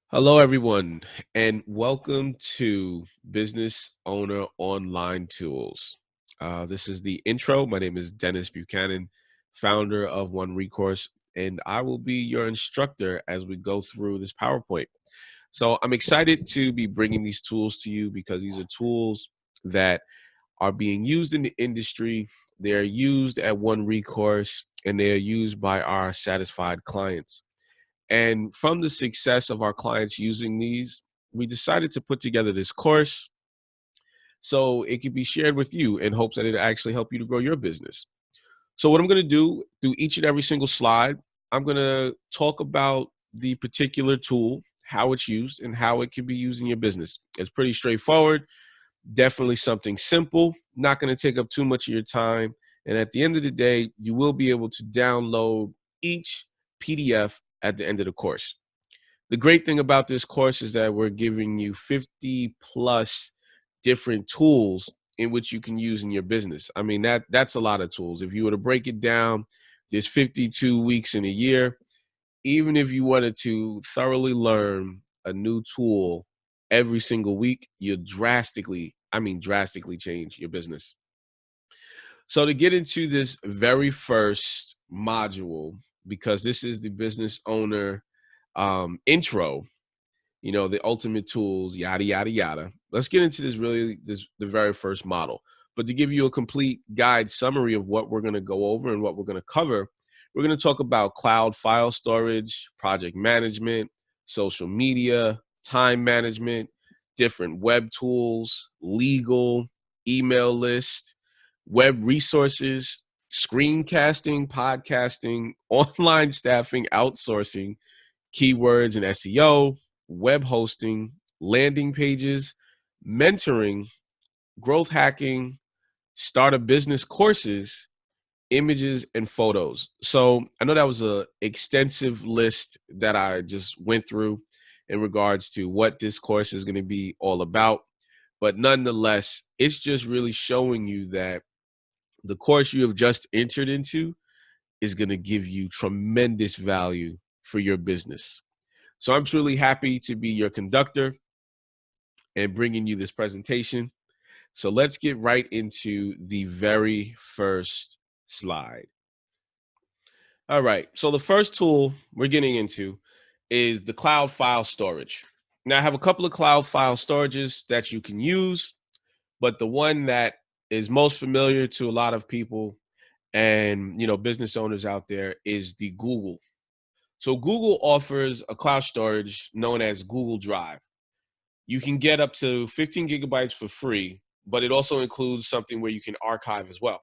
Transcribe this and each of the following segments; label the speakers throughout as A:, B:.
A: Hello, everyone, and welcome to Business Owner Online Tools. This is the intro. My name is Dennis Buchanan, founder of One Recourse, and I will be your instructor as we go through this PowerPoint. So I'm excited to be bringing these tools to you because these are tools that are being used in the industry. They're used at One Recourse, and they are used by our satisfied clients. And from the success of our clients using these, we decided to put together this course so it could be shared with you in hopes that it actually help you to grow your business. So what I'm going to do through each and every single slide, I'm going to talk about the particular tool, how it's used, and how it can be used in your business. It's pretty straightforward, definitely something simple, not going to take up too much of your time. And at the end of the day, you will be able to download each PDF at the end of the course. The great thing about this course is that we're giving you 50 plus different tools in which you can use in your business. I mean, that's a lot of tools. If you were to break it down, there's 52 weeks in a year. Even if you wanted to thoroughly learn a new tool every single week, you drastically change your business. So to get into this very first module, because this is the business owner intro, the ultimate tools, yada, yada, yada. Let's get into the very first model. But to give you a complete guide summary of what we're going to go over and what we're going to cover, we're going to talk about cloud file storage, project management, social media, time management, different web tools, legal, email list, web resources, screencasting, podcasting, online staffing, outsourcing, keywords and SEO, web hosting, landing pages, mentoring, growth hacking, start a business courses, images, and photos. So I know that was an extensive list that I just went through in regards to what this course is going to be all about. But nonetheless, it's just really showing you that the course you have just entered into is going to give you tremendous value for your business. So I'm truly happy to be your conductor and bringing you this presentation. So let's get right into the very first slide. All right. So the first tool we're getting into is the cloud file storage. Now I have a couple of cloud file storages that you can use, but the one that is most familiar to a lot of people and business owners out there is the Google. So Google offers a cloud storage known as Google Drive. You can get up to 15 gigabytes for free, but it also includes something where you can archive as well.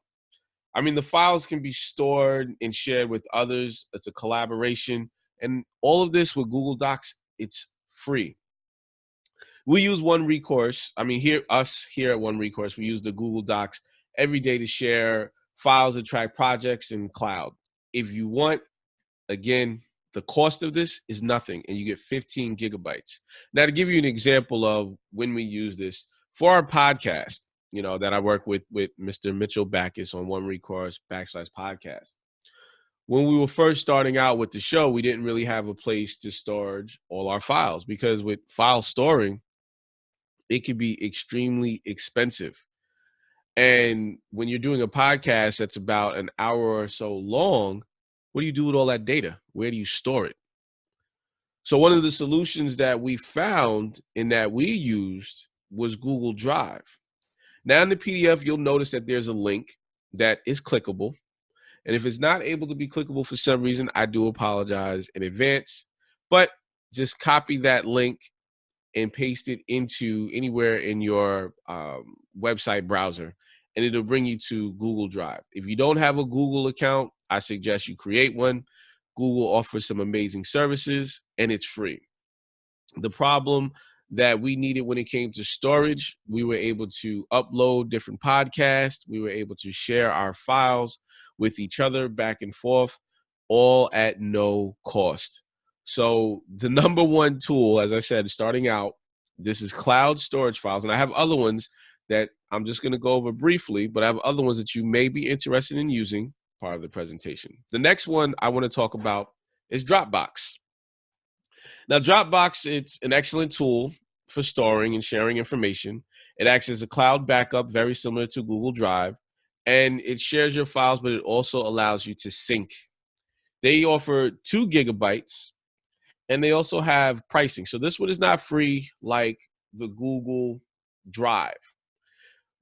A: I mean, the files can be stored and shared with others. It's a collaboration. And all of this with Google Docs, it's free. We use One Recourse. I mean, here at One Recourse, we use the Google Docs every day to share files and track projects in cloud. If you want, again, the cost of this is nothing, and you get 15 gigabytes. Now, to give you an example of when we use this for our podcast, that I work with Mr. Mitchell Backus on One Recourse /podcast. When we were first starting out with the show, we didn't really have a place to storage all our files because with file storing, it could be extremely expensive. And when you're doing a podcast that's about an hour or so long, what do you do with all that data? Where do you store it? So one of the solutions that we found and that we used was Google Drive. Now in the PDF, you'll notice that there's a link that is clickable. And if it's not able to be clickable for some reason, I do apologize in advance. But just copy that link and paste it into anywhere in your website browser, and it'll bring you to Google Drive. If you don't have a Google account, I suggest you create one. Google offers some amazing services, and it's free. The problem that we needed when it came to storage, we were able to upload different podcasts. We were able to share our files with each other back and forth, all at no cost. So the number one tool, as I said, starting out, this is cloud storage files. And I have other ones that I'm just going to go over briefly, but I have other ones that you may be interested in using part of the presentation. The next one I want to talk about is Dropbox. Now, Dropbox, it's an excellent tool for storing and sharing information. It acts as a cloud backup, very similar to Google Drive, and it shares your files, but it also allows you to sync. They offer 2 gigabytes, and they also have pricing. So this one is not free like the Google Drive.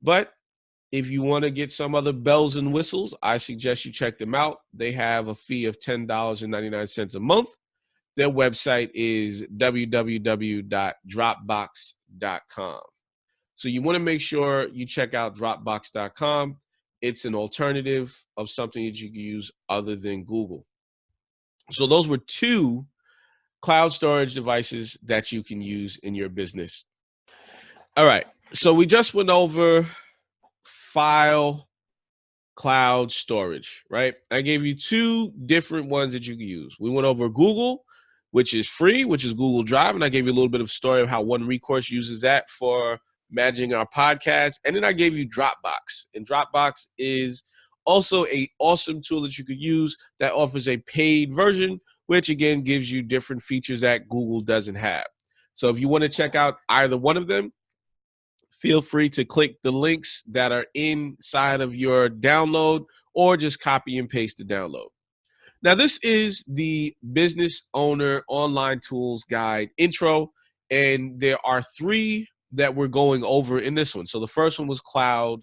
A: But if you want to get some other bells and whistles, I suggest you check them out. They have a fee of $10.99 a month. Their website is www.dropbox.com. So you want to make sure you check out dropbox.com. It's an alternative of something that you can use other than Google. So those were 2 cloud storage devices that you can use in your business. All right. So we just went over file cloud storage, right? I gave you 2 different ones that you can use. We went over Google, which is free, which is Google Drive. And I gave you a little bit of story of how One Recourse uses that for managing our podcast. And then I gave you Dropbox. And Dropbox is also an awesome tool that you could use that offers a paid version, which again gives you different features that Google doesn't have. So if you want to check out either one of them, feel free to click the links that are inside of your download or just copy and paste the download. Now, this is the Business Owner Online Tools Guide intro, and there are 3 that we're going over in this one. So the first one was cloud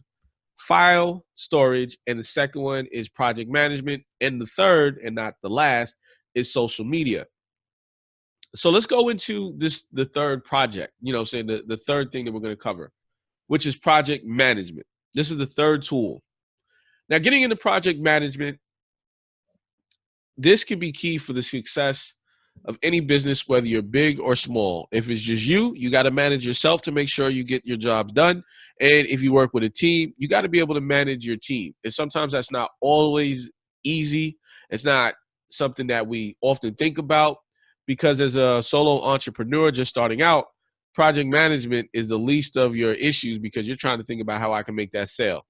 A: file storage, and the second one is project management, and the third, and not the last, is social media. So let's go into the third project, saying the third thing that we're going to cover, which is project management. This is the third tool. Now, getting into project management, this can be key for the success of any business, whether you're big or small. If it's just you, you got to manage yourself to make sure you get your jobs done. And if you work with a team, you got to be able to manage your team. And sometimes that's not always easy. It's not something that we often think about because as a solo entrepreneur just starting out, project management is the least of your issues because you're trying to think about how I can make that sale.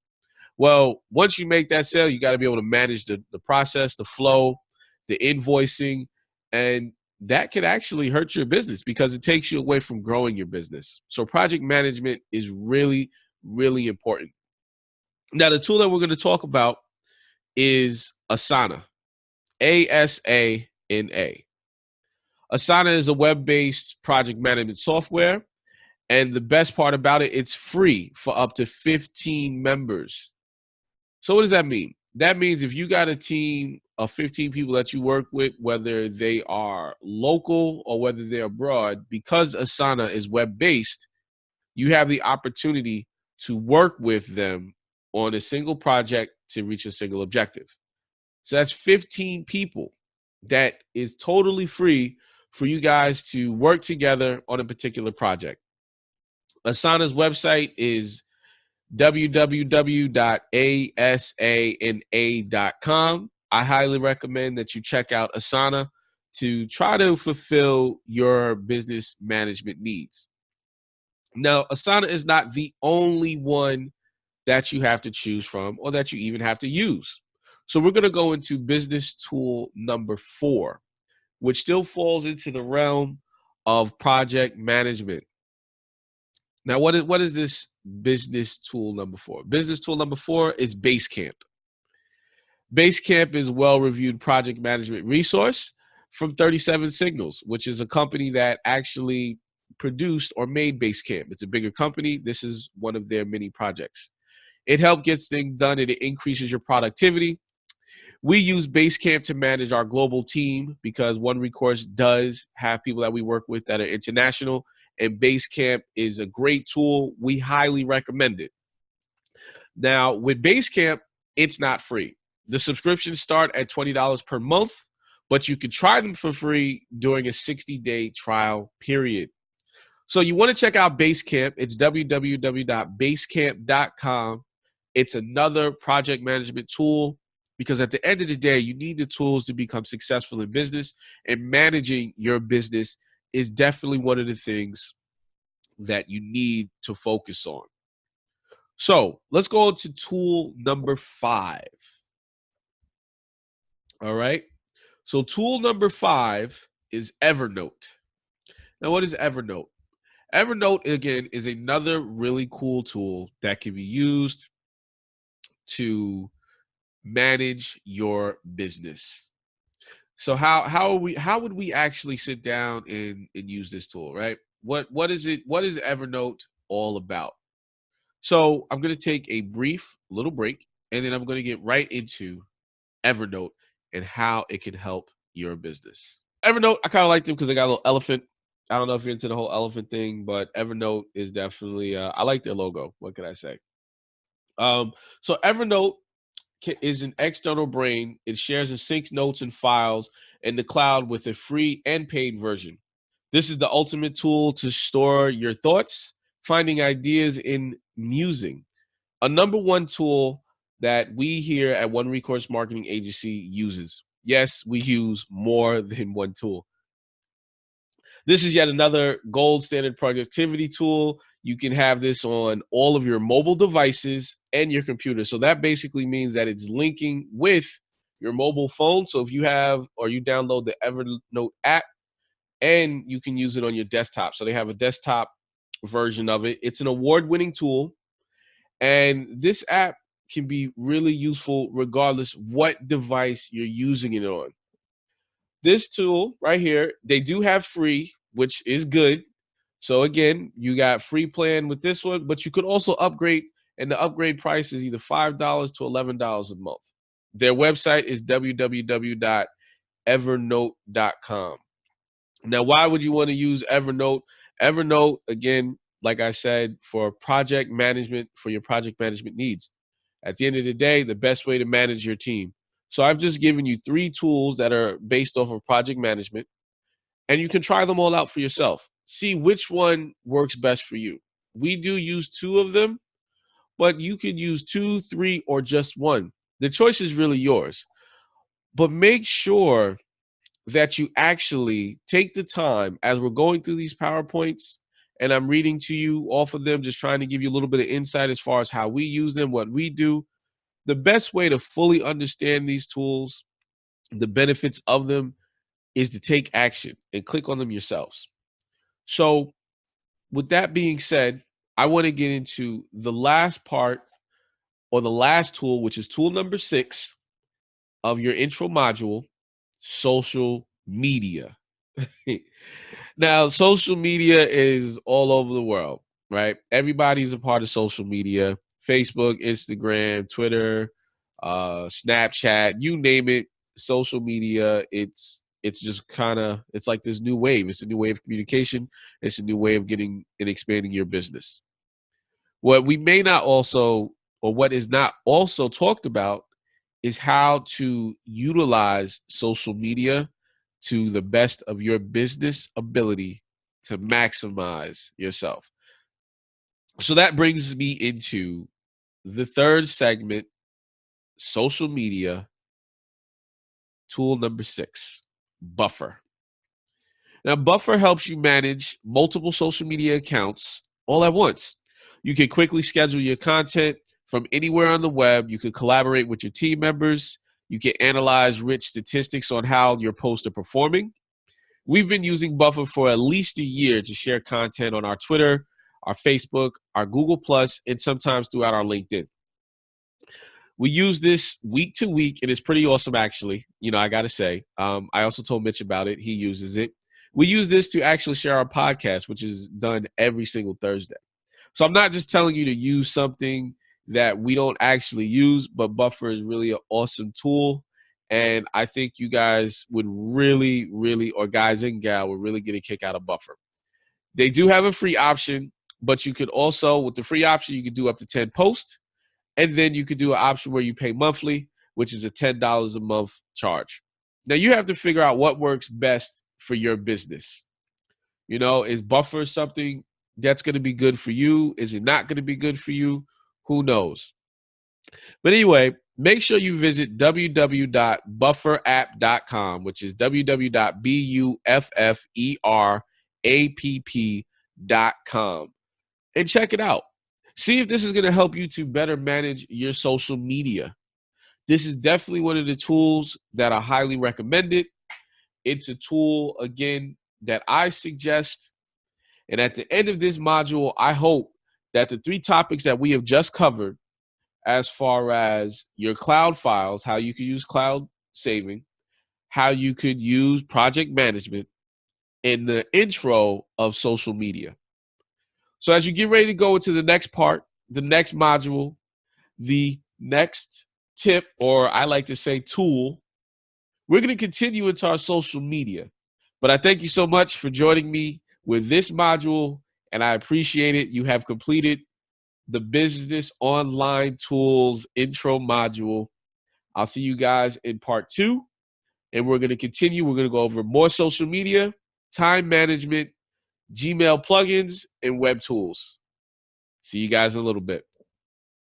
A: Well, once you make that sale, you got to be able to manage the process, the flow, the invoicing, and that can actually hurt your business because it takes you away from growing your business. So project management is really, really important. Now, the tool that we're going to talk about is Asana, Asana. Asana is a web-based project management software. And the best part about it, it's free for up to 15 members. So what does that mean? That means if you got a team of 15 people that you work with, whether they are local or whether they're abroad, because Asana is web-based, you have the opportunity to work with them on a single project to reach a single objective. So that's 15 people that is totally free for you guys to work together on a particular project. Asana's website is www.asana.com. I highly recommend that you check out Asana to try to fulfill your business management needs. Now, Asana is not the only one that you have to choose from or that you even have to use. So we're going to go into business tool number 4, which still falls into the realm of project management. Now, what is this business tool number 4? Business tool number 4 is Basecamp. Basecamp is a well-reviewed project management resource from 37 Signals, which is a company that actually produced or made Basecamp. It's a bigger company. This is one of their many projects. It helps get things done and it increases your productivity. We use Basecamp to manage our global team because One Recourse does have people that we work with that are international, and Basecamp is a great tool. We highly recommend it. Now, with Basecamp, it's not free. The subscriptions start at $20 per month, but you can try them for free during a 60-day trial period. So you want to check out Basecamp. It's www.basecamp.com. It's another project management tool because at the end of the day, you need the tools to become successful in business, and managing your business is definitely one of the things that you need to focus on. So let's go to tool number 5. All right. So tool number 5 is Evernote. Now, what is Evernote? Evernote, again, is another really cool tool that can be used to manage your business. So how would we actually sit down and use this tool, right? What is it? What is Evernote all about? So I'm gonna take a brief little break, and then I'm gonna get right into Evernote and how it can help your business. Evernote, I kind of like them because they got a little elephant. I don't know if you're into the whole elephant thing, but Evernote is definitely I like their logo. What can I say? So Evernote is an external brain. It shares and syncs notes and files in the cloud with a free and paid version. This is the ultimate tool to store your thoughts, finding ideas in musing. A number one tool that we here at One Recourse Marketing Agency uses. Yes, we use more than one tool. This is yet another gold standard productivity tool. You can have this on all of your mobile devices and your computer. So that basically means that it's linking with your mobile phone. So if you have or you download the Evernote app, and you can use it on your desktop. So they have a desktop version of it. It's an award-winning tool, and this app can be really useful regardless what device you're using it on. This tool right here, they do have free, which is good. So again, you got free plan with this one, but you could also upgrade, and the upgrade price is either $5 to $11 a month. Their website is www.evernote.com. Now, why would you want to use Evernote? Evernote, again, like I said, for project management, for your project management needs. At the end of the day, the best way to manage your team. So I've just given you 3 tools that are based off of project management, and you can try them all out for yourself. See which one works best for you. We do use 2 of them, but you could use 2, 3, or just one. The choice is really yours. But make sure that you actually take the time as we're going through these PowerPoints and I'm reading to you off of them, just trying to give you a little bit of insight as far as how we use them, what we do. The best way to fully understand these tools, the benefits of them, is to take action and click on them yourselves. So, with that being said, I want to get into the last part or the last tool, which is tool number 6 of your intro module, social media. Now, social media is all over the world, right? Everybody's a part of social media. Facebook, Instagram, Twitter, Snapchat, you name it, social media, it's just kind of it's like this new wave. It's a new way of communication. It's a new way of getting and expanding your business. What we may not also, or what is not also talked about, is how to utilize social media to the best of your business ability to maximize yourself. So that brings me into the third segment, social media, tool number 6, Buffer. Now, Buffer helps you manage multiple social media accounts all at once. You can quickly schedule your content from anywhere on the web. You can collaborate with your team members. You can analyze rich statistics on how your posts are performing. We've been using Buffer for at least a year to share content on our Twitter, our Facebook, our Google Plus, and sometimes throughout our LinkedIn. We use this week to week, and it's pretty awesome, actually. You know, I got to say. I also told Mitch about it. He uses it. We use this to actually share our podcast, which is done every single Thursday. So I'm not just telling you to use something that we don't actually use, but Buffer is really an awesome tool. And I think you guys would really, really, or guys and gal would really get a kick out of Buffer. They do have a free option, but you could also, with the free option, you could do up to 10 posts. And then you could do an option where you pay monthly, which is a $10 a month charge. Now you have to figure out what works best for your business. You know, is Buffer something that's going to be good for you? Is it not going to be good for you? Who knows? But anyway, make sure you visit www.bufferapp.com, which is www.bufferapp.com, and check it out. See if this is going to help you to better manage your social media. This is definitely one of the tools that I highly recommend it. It's a tool, again, that I suggest. And at the end of this module, I hope that the 3 topics that we have just covered, as far as your cloud files, how you could use cloud saving, how you could use project management, and the intro of social media. So as you get ready to go into the next part, the next module, the next tip, or I like to say tool, we're going to continue into our social media. But I thank you so much for joining me with this module, and I appreciate it. You have completed the Business Online Tools intro module. I'll see you guys in part 2, and we're going to continue. We're going to go over more social media, time management, Gmail plugins, and web tools. See you guys in a little bit.